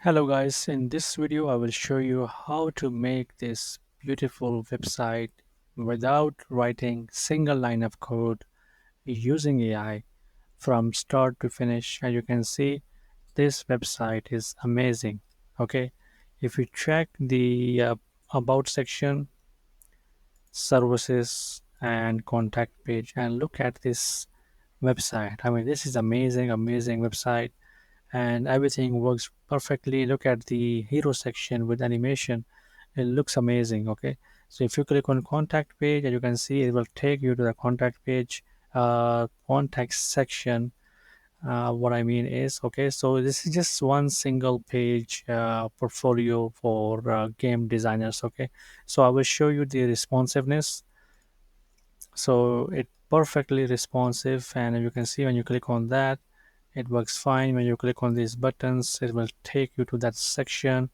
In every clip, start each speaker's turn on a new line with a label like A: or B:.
A: Hello guys, in this video I will show you how to make this beautiful website without writing single line of code using AI from start to finish. As you can see, this website is amazing. Okay, if you check the about section, services and contact page and look at this website. I mean, this is amazing website, and everything works perfectly. Look at the hero section with animation. It looks amazing. Okay, so if you click on contact page, as you can see, it will take you to the contact page, contact section. What I mean is, okay, so this is just one single page portfolio for game designers. Okay, so I will show you the responsiveness. So it perfectly responsive, and you can see when you click on that, it works fine. When you click on these buttons, it will take you to that section,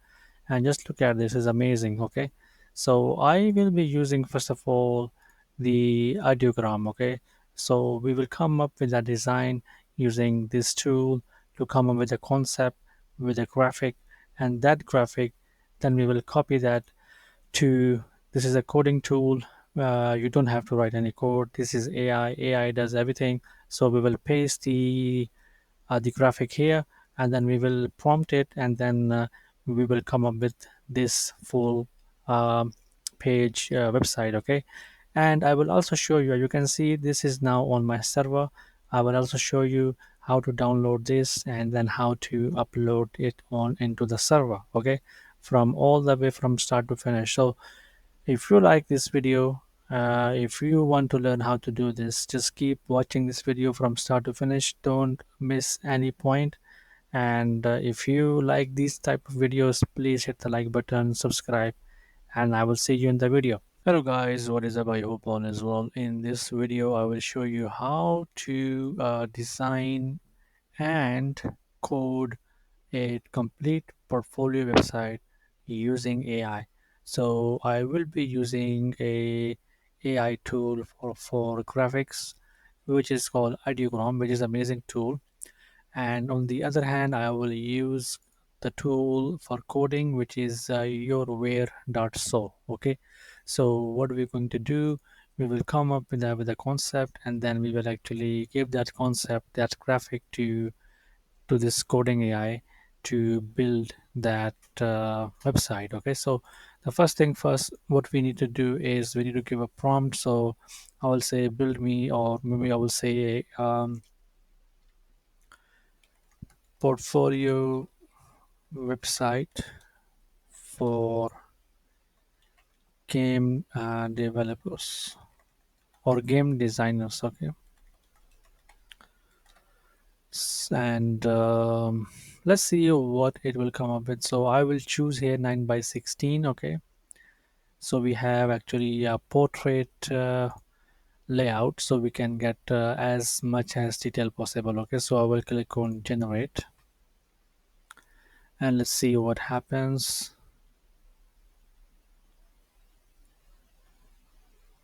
A: and just look at this, is amazing. Okay, so I will be using first of all the ideogram. Okay, so we will come up with a design using this tool to come up with a concept, with a graphic, and that graphic, then we will copy that to, this is a coding tool. You don't have to write any code. This is AI does everything. So we will paste the graphic here, and then we will prompt it, and then we will come up with this full um, page website. Okay, and I will also show you, you can see this is now on my server. I will also show you how to download this and then how to upload it on into the server. Okay, from all the way from start to finish. So if you like this video, if you want to learn how to do this, just keep watching this video from start to finish. Don't miss any point. And if you like these type of videos, please hit the like button, subscribe, and I will see you in the video. Hello guys, what is up? I hope all is well. In this video I will show you how to design and code a complete portfolio website using AI. So I will be using a AI tool for graphics, which is called ideogram, which is an amazing tool. And on the other hand, I will use the tool for coding, which is yourware.so. Okay, so what we're going to do, we will come up with a concept, and then we will actually give that concept, that graphic, to this coding AI to build that website. Okay, so the first thing first, what we need to do is we need to give a prompt. So I will say build me, or maybe I will say portfolio website for game developers or game designers. Okay, and let's see what it will come up with. So I will choose here 9 by 16. Okay, so we have actually a portrait layout, so we can get as much as detail possible. Okay, so I will click on generate, and let's see what happens.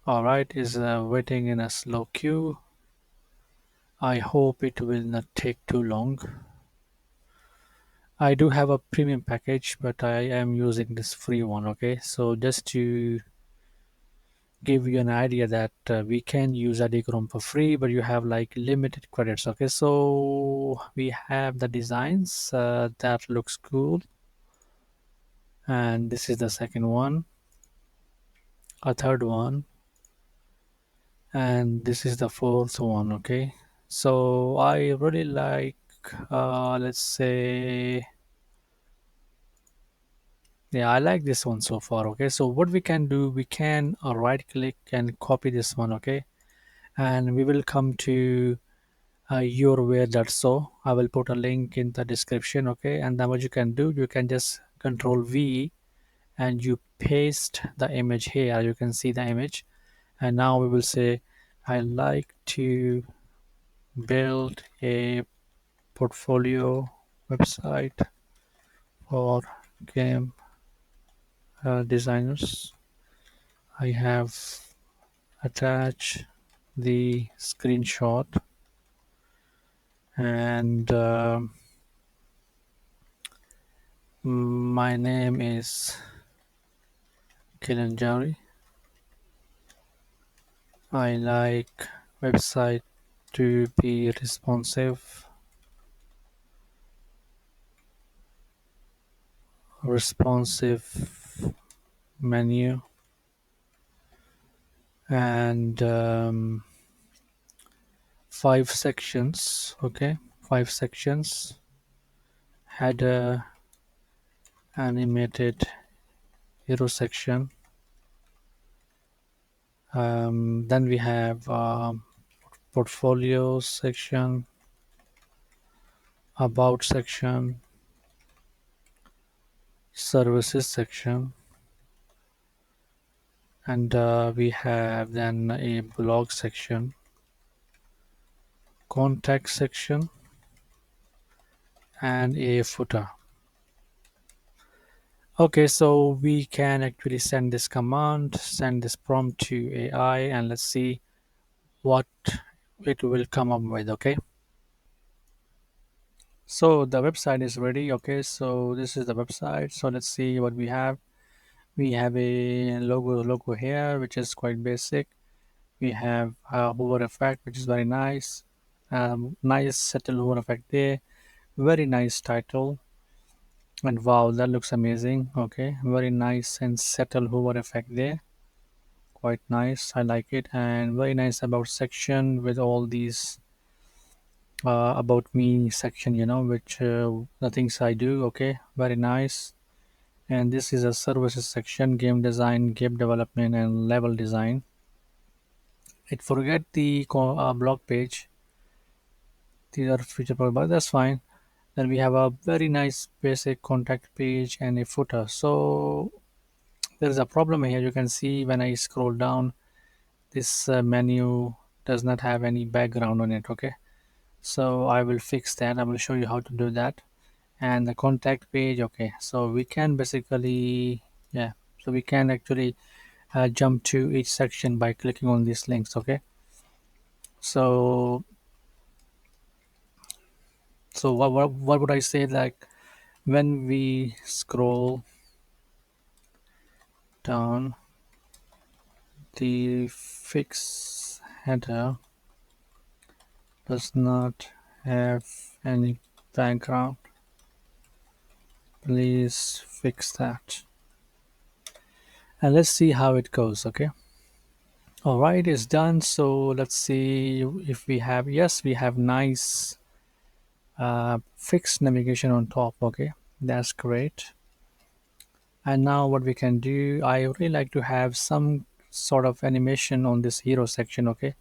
A: All right, is waiting in a slow queue. I hope it will not take too long. I do have a premium package, but I am using this free one. Okay, so just to give you an idea that we can use Adigrom for free, but you have like limited credits. Okay, so we have the designs that looks cool, and this is the second one, a third one, and this is the fourth one. Okay, so I really like, let's say, yeah, I like this one so far. Okay, so what we can do, we can right click and copy this one. Okay, and we will come to yourware.so. I will put a link in the description. Okay, and then what you can do, you can just control V and you paste the image here. You can see the image, and now we will say I like to build a portfolio website for game designers. I have attached the screenshot, and My name is kylanjari. I like website to be responsive menu, and five sections. Okay, five sections. Header, animated hero section. Then we have portfolio section, about section, services section, and we have then a blog section, contact section, and a footer. Okay, so we can actually send this command, send this prompt to AI, and let's see what it will come up with. Okay, so the website is ready. Okay, so this is the website. So let's see what we have. We have a logo here, which is quite basic. We have a hover effect, which is very nice. Nice subtle hover effect there. Very nice title. And wow, that looks amazing. Okay, very nice and subtle hover effect there. Quite nice. I like it. And very nice about section with all these about me section, which the things I do. Okay, very nice. And this is a services section, game design, game development, and level design. It forget the blog page. These are feature products, but that's fine. Then we have a very nice basic contact page and a footer. So there is a problem here. You can see when I scroll down, this menu does not have any background on it. Okay, so I will fix that. I will show you how to do that. And the contact page. Okay, so we can basically, yeah, so we can actually jump to each section by clicking on these links. Okay, so what would I say, like when we scroll down, the fix header does not have any background. Please fix that. And let's see how it goes. Okay, all right, it's done. So let's see if we have, yes, we have nice fixed navigation on top. Okay, that's great. And now what we can do, I really like to have some sort of animation on this hero section. Okay,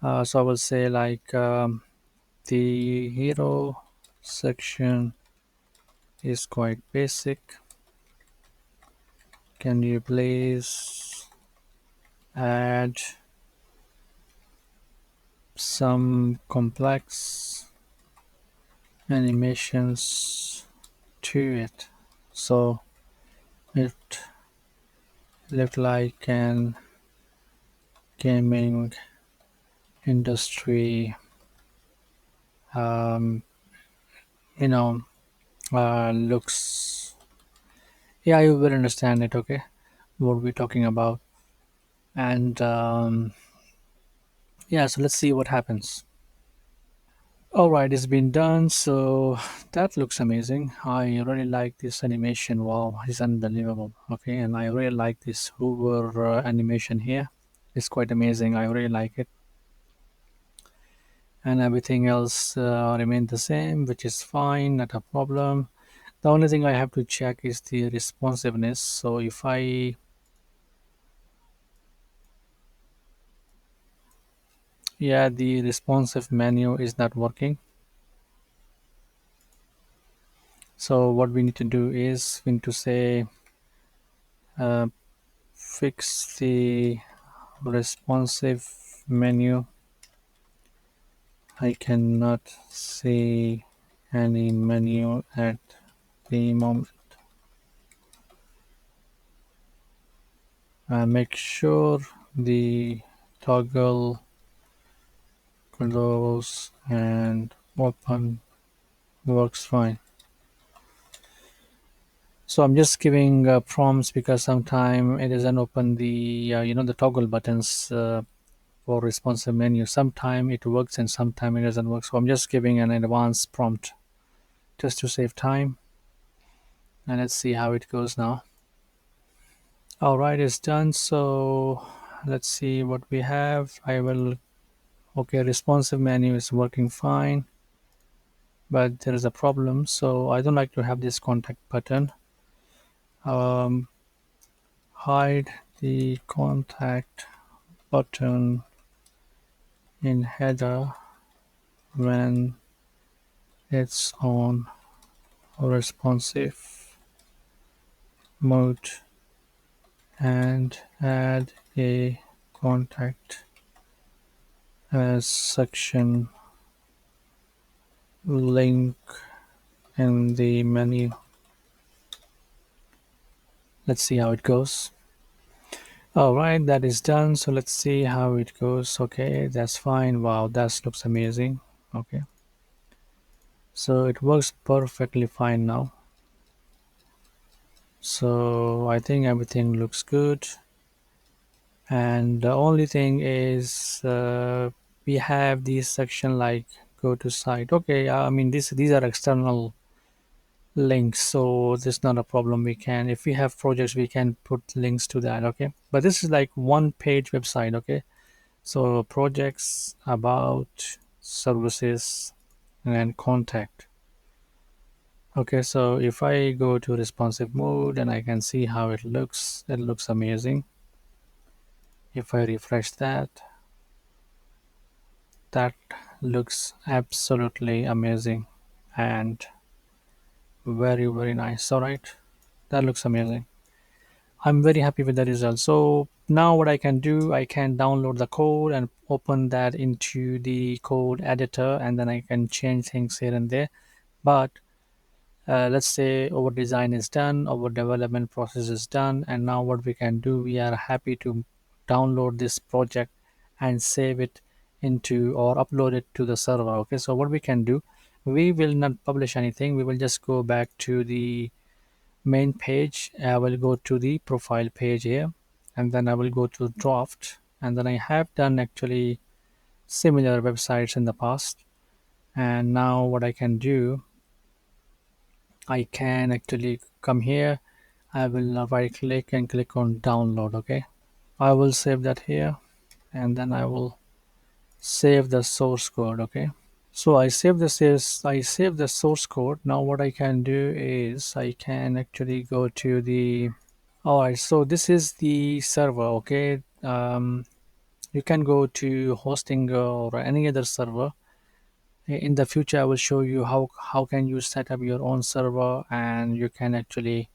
A: so I will say like the hero section is quite basic. Can you please add some complex animations to it so it look like an gaming industry, um, you know looks, yeah, you will understand it. Okay, what we're talking about. And yeah, so let's see what happens. All right, it's been done. So that looks amazing. I really like this animation. Wow, it's unbelievable. Okay, and I really like this Hoover animation here. It's quite amazing. I really like it. And everything else remained the same, which is fine, not a problem. The only thing I have to check is the responsiveness. So if I, yeah, the responsive menu is not working. So what we need to do is we need to say uh, fix the responsive menu. I cannot see any menu at the moment. Make sure the toggle close and open works fine. So I'm just giving prompts because sometimes it doesn't open the the toggle buttons for responsive menu. Sometime it works and sometime it doesn't work. So I'm just giving an advanced prompt just to save time. And let's see how it goes now. All right, it's done. So let's see what we have. I will. Okay, responsive menu is working fine, but there is a problem. So I don't like to have this contact button. Um, Hide the contact button in header when it's on responsive mode, and add a contact as section link in the menu. Let's see how it goes. All right, that is done. So let's see how it goes. Okay, that's fine. Wow, that looks amazing. Okay, so it works perfectly fine now. So I think everything looks good. And the only thing is we have this section like go to site. Okay, I mean these are external links, so there's not a problem. We can, if we have projects, we can put links to that. Okay, but this is like one page website. Okay, so projects, about, services, and contact. Okay, so if I go to responsive mode and I can see how it looks amazing. If I refresh that, that looks absolutely amazing and very nice. All right, that looks amazing. I'm very happy with the result. So now what I can do, I can download the code and open that into the code editor, and then I can change things here and there. But let's say our design is done, our development process is done, and now what we can do, we are happy to download this project and save it into or upload it to the server. Okay, so what we can do, we will not publish anything, we will just go back to the main page. I will go to the profile page here, and then I will go to draft, and then I have done actually similar websites in the past. And now what I can do, I can actually come here. I will right click and click on download. Okay, I will save that here, and then I will save the source code. Okay, so I save the source code. Now what I can do is I can actually go to the, all right, so this is the server. Okay, you can go to hosting or any other server. In the future I will show you how can you set up your own server, and you can actually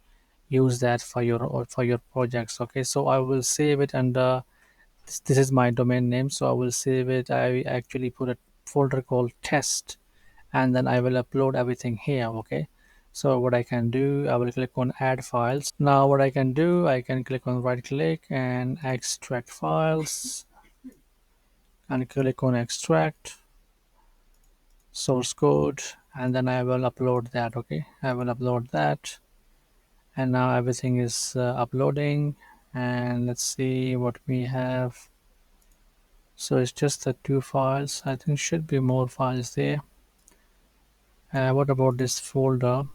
A: use that for your projects. Okay, so I will save it under this is my domain name, so I will save it. I actually put a folder called test, and then I will upload everything here. Okay, so what I can do, I will click on add files. Now what I can do, I can click on right click and extract files, and click on extract source code, and then I will upload that. Okay, I will upload that, and now everything is uploading. And let's see what we have. So it's just the two files. I think should be more files there. What about this folder?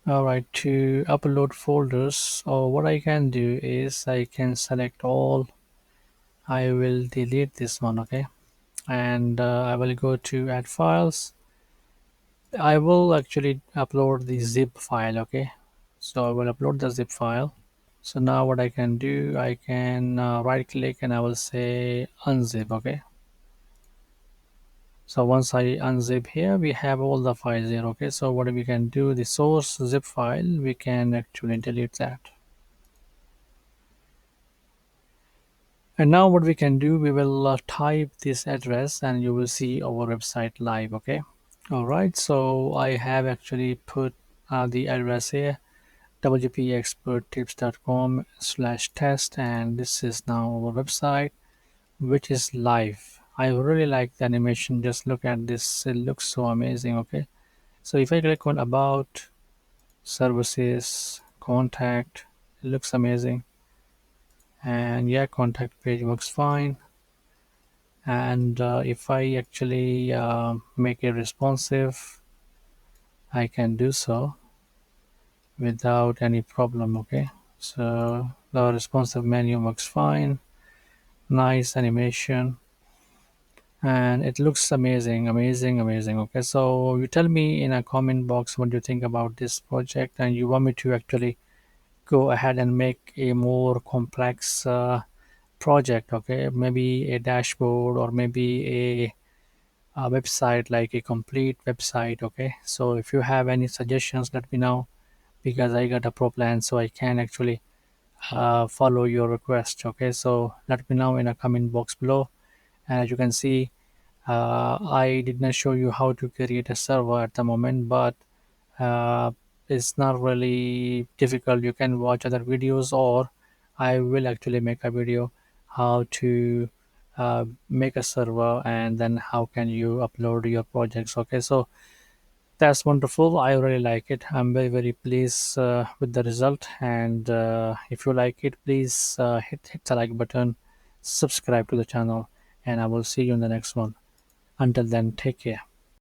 A: All right, to upload folders, or what I can do is I can select all. I will delete this one. Okay, and I will go to add files. I will actually upload the zip file. Okay, so I will upload the zip file. So now what I can do, I can right click and I will say unzip. Okay, so once I unzip here, we have all the files here. Okay, so what we can do, the source zip file, we can actually delete that. And now what we can do, we will type this address and you will see our website live. Okay, all right, so I have actually put the address here, wpexperttips.com/test, and this is now our website, which is live. I really like the animation. Just look at this, it looks so amazing. Okay, So if I click on about services, contact, it looks amazing. And yeah, contact page works fine. And if I actually make it responsive, I can do so without any problem. Okay, so the responsive menu works fine, nice animation, and it looks amazing, amazing, amazing. Okay, so you tell me in a comment box what you think about this project, and you want me to actually go ahead and make a more complex project. Okay, maybe a dashboard, or maybe a website, like a complete website. Okay, so if you have any suggestions, let me know, because I got a pro plan, so I can actually follow your request. Okay, so let me know in a comment box below. And as you can see, I did not show you how to create a server at the moment, but uh, it's not really difficult. You can watch other videos, or I will actually make a video how to make a server, and then how can you upload your projects. Okay, so that's wonderful. I really like it. I'm very, very pleased with the result. And if you like it, please hit the like button, subscribe to the channel, and I will see you in the next one. Until then, take care.